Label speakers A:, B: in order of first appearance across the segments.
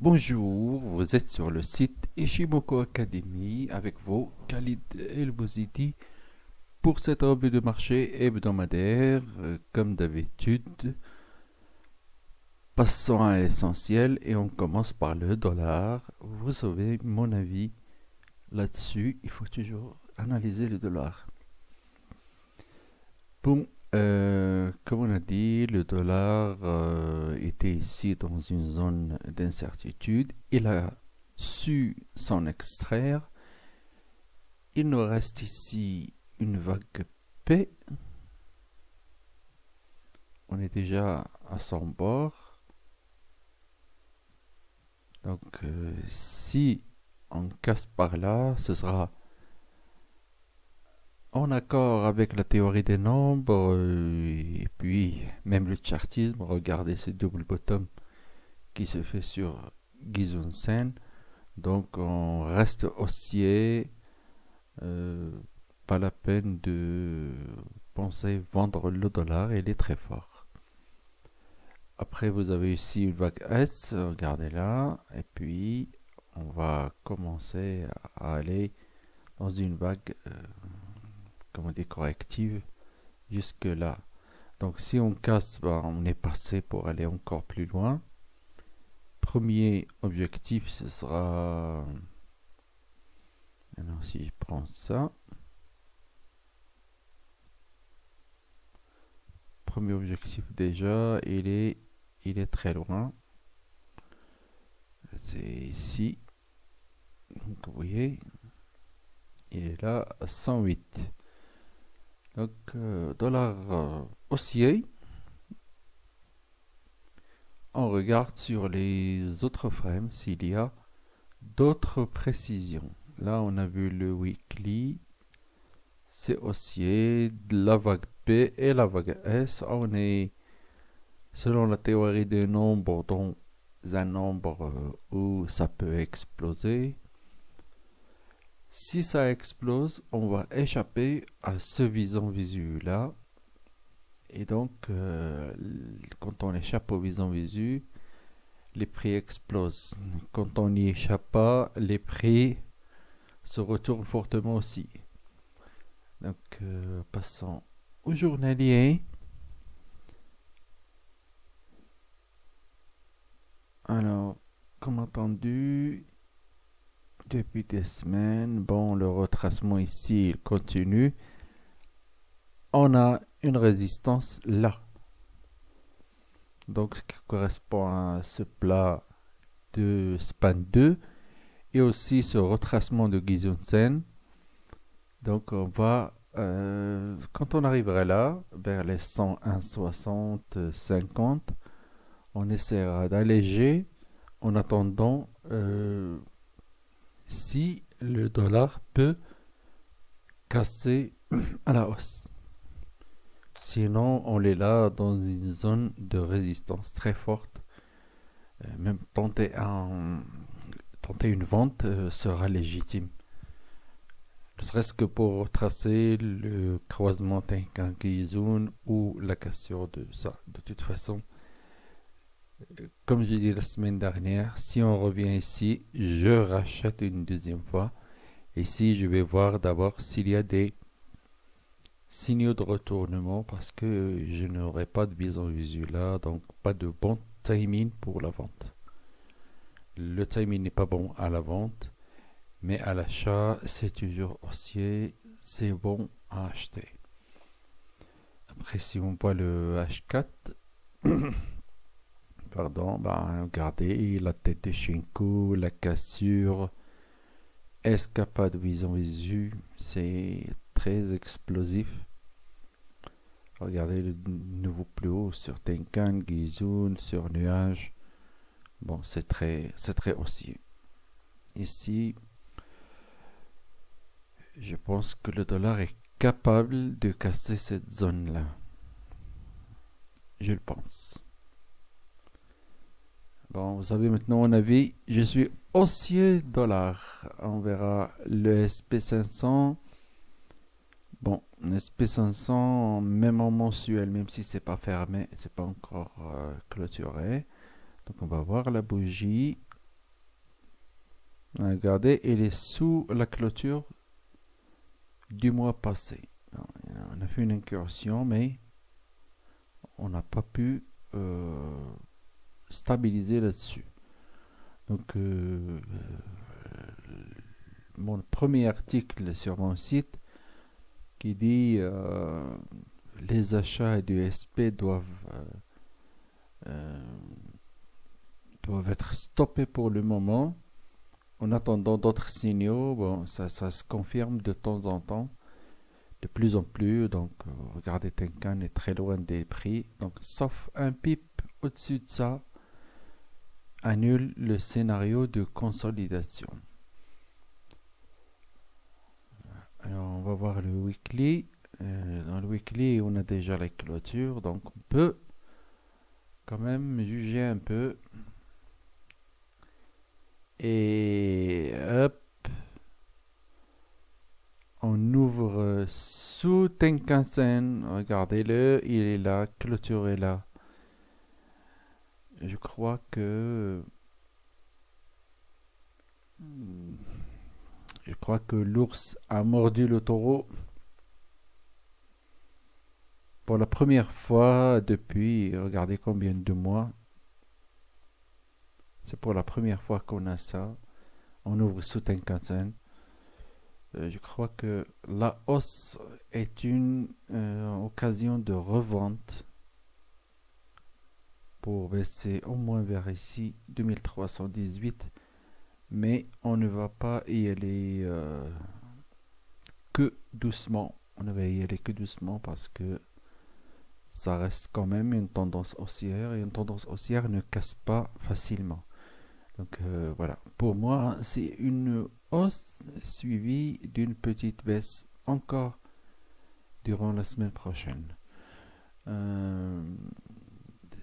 A: Bonjour, vous êtes sur le site Ishimoku Academy avec vous, Khalid El Bouzidi, pour cette revue de marché hebdomadaire. Comme d'habitude, passons à l'essentiel et on commence par le dollar. Vous savez mon avis là-dessus, il faut toujours analyser le dollar. Bon, comme on a dit, le dollar était ici dans une zone d'incertitude. Il a su s'en extraire. Il nous reste ici une vague P. On est déjà à son bord. Donc, si on casse par là, ce sera en accord avec la théorie des nombres et puis même le chartisme. Regardez ce double bottom qui se fait sur Gizun-sen. Donc on reste haussier. Pas la peine de penser vendre le dollar, il est très fort. Après vous avez ici une vague S, regardez là, et puis on va commencer à aller dans une vague comment dire, corrective jusque là. Donc si on casse, on est passé pour aller encore plus loin. Premier objectif, ce sera, alors si je prends ça, premier objectif déjà, il est très loin. C'est ici. Donc vous voyez, il est là à 108. Donc dollar haussier. On regarde sur les autres frames s'il y a d'autres précisions. Là on a vu le weekly, c'est haussier, la vague P et la vague S. On est selon la théorie des nombres dans un nombre où ça peut exploser. Si ça explose, on va échapper à ce visant visu là. Et donc, quand on échappe au visant visu, les prix explosent. Quand on n'y échappe pas, les prix se retournent fortement aussi. Donc, passons au journalier. Alors, comme entendu, depuis des semaines, bon, le retracement ici, il continue. On a une résistance là. Donc, ce qui correspond à ce plat de span 2 et aussi ce retracement de Gizun-sen. Donc, on va, quand on arrivera là, vers les 101, 60, 50, on essaiera d'alléger en attendant si le dollar peut casser à la hausse. Sinon, on est là dans une zone de résistance très forte. Même tenter une vente sera légitime. Ne serait-ce que pour tracer le croisement Tenkan-Gizun ou la cassure de ça. De toute façon, comme j'ai dit la semaine dernière, si on revient ici, je rachète une deuxième fois. Ici, je vais voir d'abord s'il y a des signaux de retournement parce que je n'aurai pas de visant visu là, donc pas de bon timing pour la vente. Le timing n'est pas bon à la vente, mais à l'achat, c'est toujours haussier, c'est bon à acheter. Après, si on voit le H4, pardon, regardez la tête de Shinku, la cassure, escapade visant visu, c'est très explosif. Regardez le nouveau plus haut sur Tenkan, Gizun, sur nuage. Bon, c'est très haussier. Ici, je pense que le dollar est capable de casser cette zone-là. Je le pense. Bon, vous savez maintenant mon avis, je suis haussier dollar. On verra le SP500. Bon, SP500, même en mensuel, même si c'est pas fermé, c'est pas encore clôturé. Donc on va voir la bougie. Regardez, il est sous la clôture du mois passé. On a fait une incursion, mais on n'a pas pu stabiliser là-dessus. Donc, mon premier article sur mon site qui dit les achats du SP doivent être stoppés pour le moment en attendant d'autres signaux. Bon, ça se confirme de temps en temps, de plus en plus. Donc, regardez, Tenkan est très loin des prix. Donc, sauf un pip au-dessus de ça, annule le scénario de consolidation. Alors, on va voir le weekly. Dans le weekly, on a déjà la clôture, donc on peut quand même juger un peu. Et hop, on ouvre sous Tenkan-sen. Regardez-le, il est là, clôture est là. Je crois que l'ours a mordu le taureau pour la première fois depuis, regardez combien de mois. C'est pour la première fois qu'on a ça. On ouvre sous Tenkan-sen. Je crois que la hausse est une occasion de revente pour baisser au moins vers ici 2318, mais on ne va pas y aller que doucement. On ne va y aller que doucement parce que ça reste quand même une tendance haussière et une tendance haussière ne casse pas facilement. Donc voilà, pour moi c'est une hausse suivie d'une petite baisse encore durant la semaine prochaine.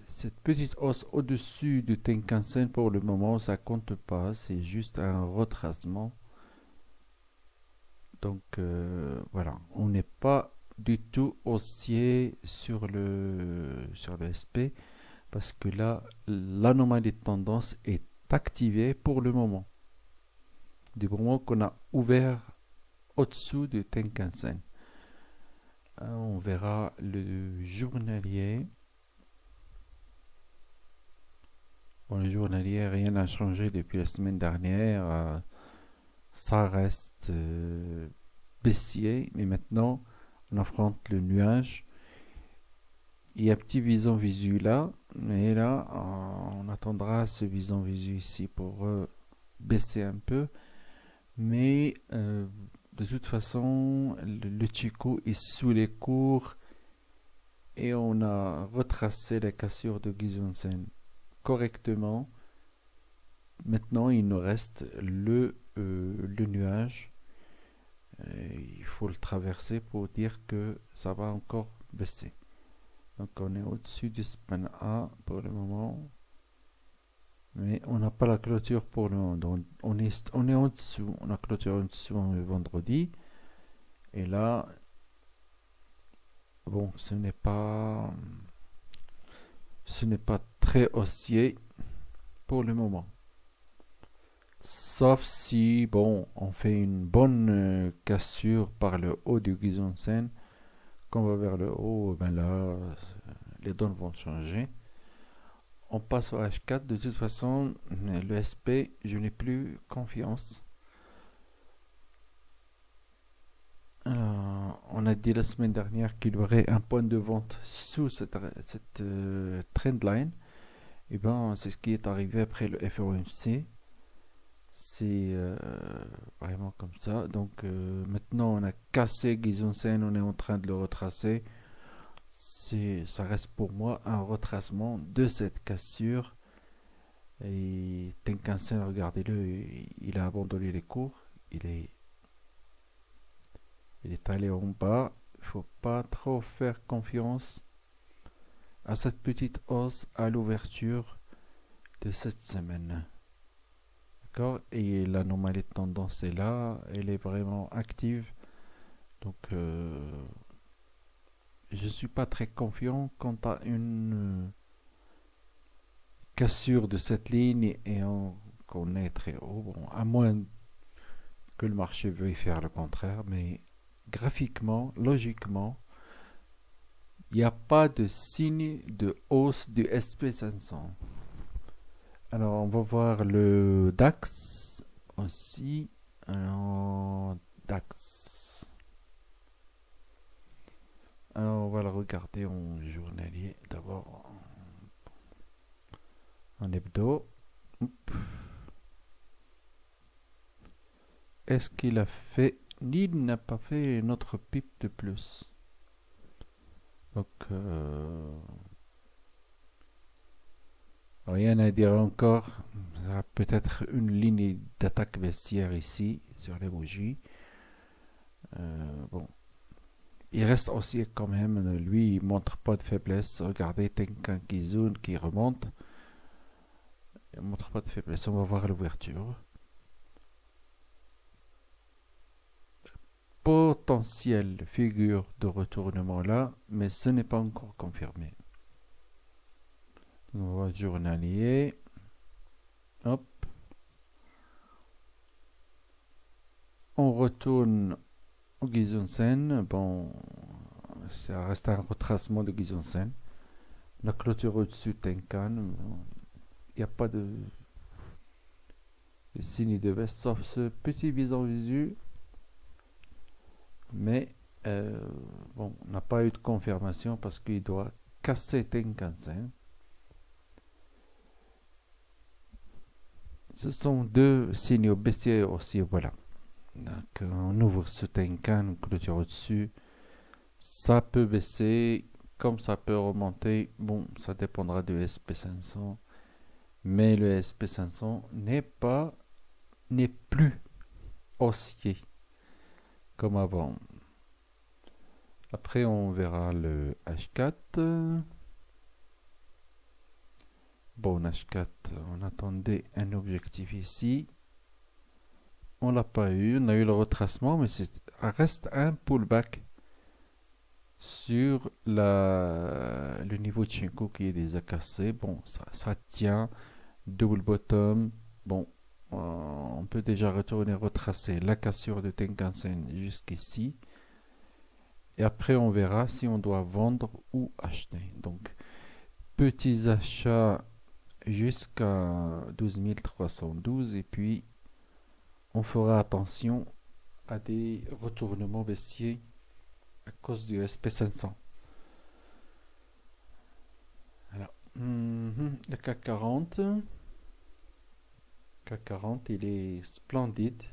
A: Cette petite hausse au-dessus du Tenkan-sen pour le moment ça compte pas, c'est juste un retracement. Donc voilà, on n'est pas du tout haussier sur le SP parce que là l'anomalie de tendance est activée pour le moment. Du moment qu'on a ouvert au-dessous du Tenkan-sen. On verra le journalier. Bon, le journalier, rien n'a changé depuis la semaine dernière. Ça reste baissier, mais maintenant on affronte le nuage. Il y a un petit vison visu là, mais là on attendra ce vison visu ici pour baisser un peu. Mais de toute façon, le Chico est sous les cours et on a retracé la cassure de Gizonsen correctement. Maintenant, il nous reste le nuage. Il faut le traverser pour dire que ça va encore baisser. Donc on est au-dessus du span A pour le moment. Mais on n'a pas la clôture pour le moment. Donc on est en dessous. On a clôture en dessous le vendredi. Et là, bon, ce n'est pas très haussier pour le moment. Sauf si, bon, on fait une bonne cassure par le haut du Gizonsen. Quand on va vers le haut, ben là, les donnes vont changer. On passe au H4. De toute façon, le SP, je n'ai plus confiance. Alors, on a dit la semaine dernière qu'il y aurait un point de vente sous cette trendline. Et ben, c'est ce qui est arrivé après le FOMC. C'est vraiment comme ça. Donc maintenant, on a cassé Gizonsen, on est en train de le retracer. Ça reste pour moi un retracement de cette cassure. Et Tenkan-sen, regardez-le, il a abandonné les cours. Il est allé en bas. Il ne faut pas trop faire confiance à cette petite hausse à l'ouverture de cette semaine. D'accord? Et l'anomalie de tendance est là. Elle est vraiment active. Donc je ne suis pas très confiant quant à une cassure de cette ligne et qu'on est très haut, bon, à moins que le marché veuille faire le contraire, mais graphiquement, logiquement, il n'y a pas de signe de hausse du SP500. Alors, on va voir le DAX aussi. Alors, DAX. Alors, on va le regarder en journalier d'abord. En hebdo. Est-ce qu'il a fait... Il n'a pas fait notre pipe de plus. Donc, rien à dire encore. Il y a peut-être une ligne d'attaque baissière ici, sur les bougies. Bon. Il reste aussi quand même, lui, il montre pas de faiblesse. Regardez Tenkan Kizun qui remonte. Il montre pas de faiblesse. On va voir l'ouverture. Potentielle figure de retournement là, mais ce n'est pas encore confirmé. On va voir journalier. Hop. On retourne au Gizonsen. Bon, ça reste un retracement de Gizonsen. La clôture au-dessus Tenkan. Il n'y a pas de signe de baisse sauf ce petit bison visu. Mais bon, on n'a pas eu de confirmation parce qu'il doit casser Tenkan-sen. Ce sont deux signaux baissiers aussi, voilà. Donc on ouvre ce Tenkan, clôture au-dessus. Ça peut baisser, comme ça peut remonter. Bon, ça dépendra du SP500. Mais le SP500 n'est plus haussier comme avant. Après, on verra le H4. Bon, H4, on attendait un objectif ici. On l'a pas eu. On a eu le retracement, mais ça reste un pullback sur le niveau de Shinko qui est déjà cassé. Bon, ça tient. Double bottom. Bon, on peut déjà retourner retracer la cassure de Tenkan-sen jusqu'ici. Et après, on verra si on doit vendre ou acheter. Donc, petits achats jusqu'à 12 312. Et puis, on fera attention à des retournements baissiers à cause du SP500. Alors, le CAC 40. CAC 40, il est splendide.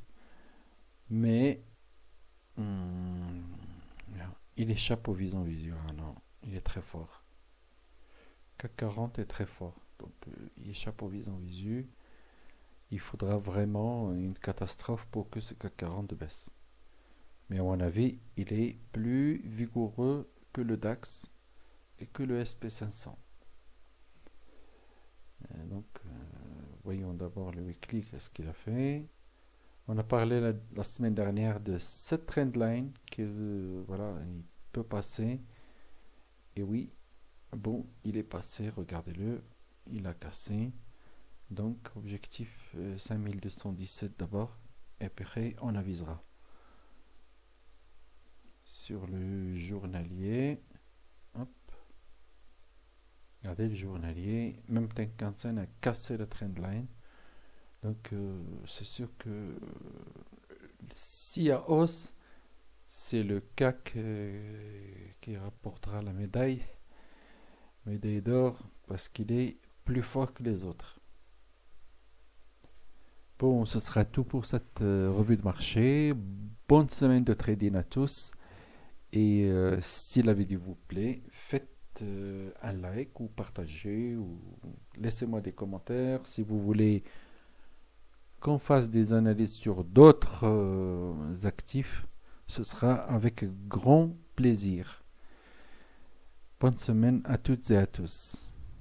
A: Mais... il échappe au vision visuel. Non, il est très fort. CAC 40 est très fort. Donc, il échappe au vision visuel. Il faudra vraiment une catastrophe pour que ce CAC 40 baisse. Mais à mon avis, il est plus vigoureux que le DAX et que le SP500. Donc, voyons d'abord le weekly, qu'est-ce qu'il a fait. On a parlé la semaine dernière de cette trendline que voilà, il peut passer. Et oui, bon, il est passé, regardez-le, il a cassé. Donc, objectif 5217 d'abord, et après on avisera. Sur le journalier, hop, regardez le journalier, même Tenkan-sen a cassé la trendline. Donc, c'est sûr que s'il y a hausse, c'est le CAC qui rapportera la médaille d'or, parce qu'il est plus fort que les autres. Bon, ce sera tout pour cette revue de marché. Bonne semaine de trading à tous. Et si la vidéo vous plaît, faites un like ou partagez ou laissez-moi des commentaires. Si vous voulez qu'on fasse des analyses sur d'autres actifs, ce sera avec grand plaisir. Bonne semaine à toutes et à tous.